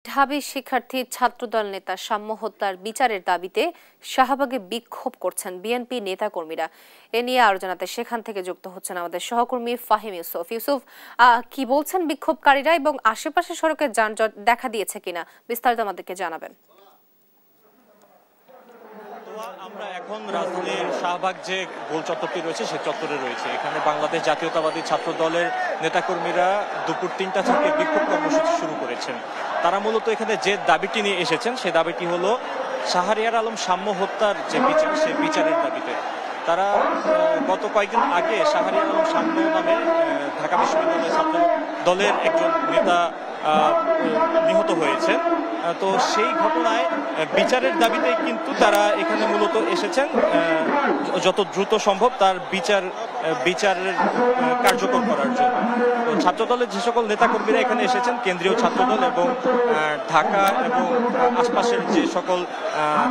ঢাবি শিক্ষার্থী ছাত্রদল নেতা সাম্য হত্যার বিচারের দাবিতে শাহবাগে বিক্ষোভ করছেন বিএনপি নেতাকর্মীরা। এ নিয়ে আরো জানাতে সেখান থেকে যুক্ত হচ্ছেন আমাদের সহকর্মী ফাহিম ইউসুফ। ইউসুফ, কি বলছেন বিক্ষোভকারীরা এবং আশেপাশে সড়কে যানজট দেখা দিয়েছে কিনা বিস্তারিত আমাদেরকে জানাবেন। আমরা এখন রাজধানীর শাহবাগ যে গোল চত্বরটি রয়েছে সেই চত্বরে রয়েছে। এখানে বাংলাদেশ জাতীয়তাবাদী ছাত্র দলের নেতাকর্মীরা দুপুর ৩টা থেকে বিক্ষোভ কর্মসূচি শুরু করেছেন। তারা মূলত এখানে যে দাবিটি নিয়ে এসেছেন সেই দাবিটি হলো শাহরিয়ার আলম সাম্য হত্যার যে বিচার সেই বিচারের দাবিতে। তারা গত কয়েকদিন আগে শাহরিয়ার আলম সাম্য নামে ঢাকা বিশ্ববিদ্যালয় ছাত্র দলের একজন নেতা নিহত হয়েছে। তো সেই ঘটনায় বিচারের দাবিতে কিন্তু তারা এখানে মূলত এসেছেন, যত দ্রুত সম্ভব তার বিচারের কার্যকর করার জন্য। তো ছাত্রদলের যে সকল নেতাকর্মীরা এখানে এসেছেন, কেন্দ্রীয় ছাত্রদল এবং ঢাকা এবং আশপাশের যে সকল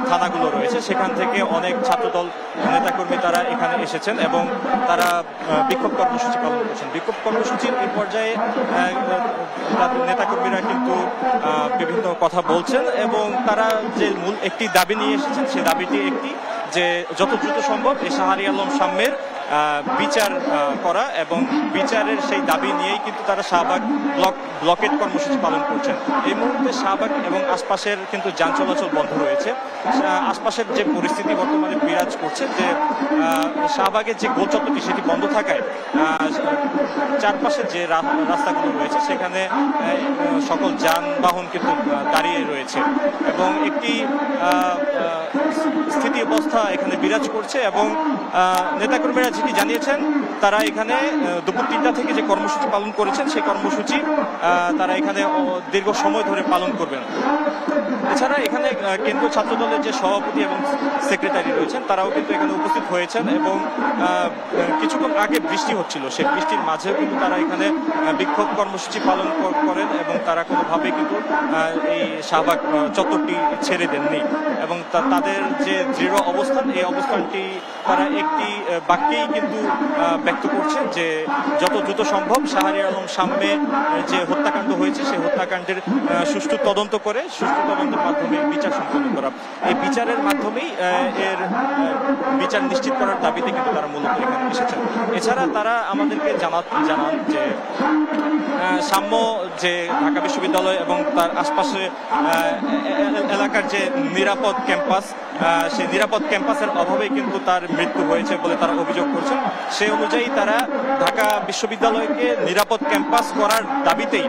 থানাগুলো রয়েছে সেখান থেকে অনেক ছাত্রদল নেতাকর্মী তারা এখানে এসেছেন এবং তারা বিক্ষোভ কর্মসূচি পালন করছেন। বিক্ষোভ কর্মসূচির এই পর্যায়ে নেতাকর্মীরা কিন্তু বিভিন্ন কথা বলছেন এবং তারা যে মূল একটি দাবি নিয়ে এসেছেন সেই দাবিটি একটি যে যত দ্রুত সম্ভব এই শাহরিয়ার আলম সাম্যের বিচার করা এবং বিচারের সেই দাবি নিয়েই কিন্তু তারা শাহবাগ ব্লকেট কর্মসূচি পালন করছেন। এই মুহূর্তে শাহবাগ এবং আশপাশের কিন্তু যান চলাচল বন্ধ রয়েছে। আশপাশের যে পরিস্থিতি বর্তমানে বিরাজ করছে যে শাহবাগের যে গোল চত্বরটি সেটি বন্ধ থাকায় চারপাশে যে রাস্তাগুলো রয়েছে সেখানে সকল যানবাহন কিন্তু দাঁড়িয়ে রয়েছে এবং একটি স্থিতি অবস্থা এখানে বিরাজ করছে এবং নেতাকর্মীরা যেটি জানিয়েছেন তারা এখানে দুপুর ৩টা থেকে যে কর্মসূচি পালন করেছেন সেই কর্মসূচি তারা এখানে দীর্ঘ সময় ধরে পালন করবেন। এছাড়া এখানে কেন্দ্রীয় ছাত্রদলের যে সভাপতি এবং সেক্রেটারি রয়েছেন তারাও কিন্তু এখানে উপস্থিত হয়েছেন এবং কিছুক্ষণ আগে বৃষ্টি হচ্ছিল, সেই বৃষ্টির মাঝেও কিন্তু তারা এখানে বিক্ষোভ কর্মসূচি পালন করেন এবং তারা কোনোভাবেই কিন্তু এই শাহবাগ চত্বরটি ছেড়ে দেননি এবং তাদের যে দৃঢ় অবস্থান এই অবস্থানটি তারা একটি বাক্যেই কিন্তু ব্যক্ত করছে যে যত দ্রুত সম্ভব শাহরিয়ার আলম সাম্যে যে হত্যাকাণ্ড হয়েছে সেই হত্যাকাণ্ডের সুষ্ঠু তদন্ত করে সুষ্ঠু তদন্তের মাধ্যমে বিচার সম্পন্ন করা, এই বিচারের মাধ্যমেই এর বিচার নিশ্চিত করার দাবিতে কিন্তু তারা মূলত এখানে এসেছেন। এছাড়া তারা আমাদেরকে জানান যে সাম্য যে ঢাকা বিশ্ববিদ্যালয় এবং তার আশপাশে এলাকার যে নিরাপদ ক্যাম্পাস সেই নিরাপদ ক্যাম্পাসের অভাবেই কিন্তু তার মৃত্যু হয়েছে বলে তারা অভিযোগ করছেন। সেই অনুযায়ী তারা ঢাকা বিশ্ববিদ্যালয়কে নিরাপদ ক্যাম্পাস করার দাবিতেই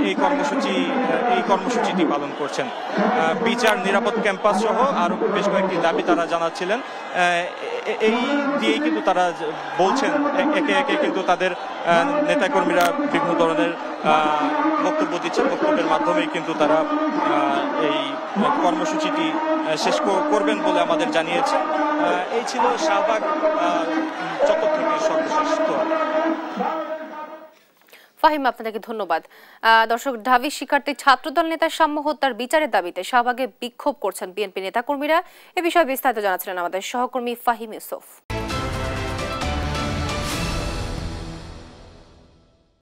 এই কর্মসূচিটি পালন করছেন। বিচার, নিরাপদ ক্যাম্পাস সহ আরো বেশ কয়েকটি দাবি তারা জানাচ্ছিলেন। এই দিয়েই কিন্তু তারা বলছেন একে একে কিন্তু তাদের নেতাকর্মীরা বিভিন্ন ধরনের বক্তব্য দিচ্ছেন, বক্তব্যের মাধ্যমেই কিন্তু তারা এই কর্মসূচিটি শেষ করবেন বলে আমাদের জানিয়েছে। এই ছিল শাহবাগ চত্বর থেকে সর্বশেষ। ফাহিম, আপনাকে ধন্যবাদ। দর্শক, ঢাবি শিক্ষার্থী ছাত্রদল নেতা সাম্য হত্যার বিচারের দাবিতে শাহবাগে বিক্ষোভ করছেন বিএনপি নেতাকর্মীরা। এ বিষয়ে বিস্তারিত জানাচ্ছিলেন আমাদের সহকর্মী ফাহিম ইউসুফ।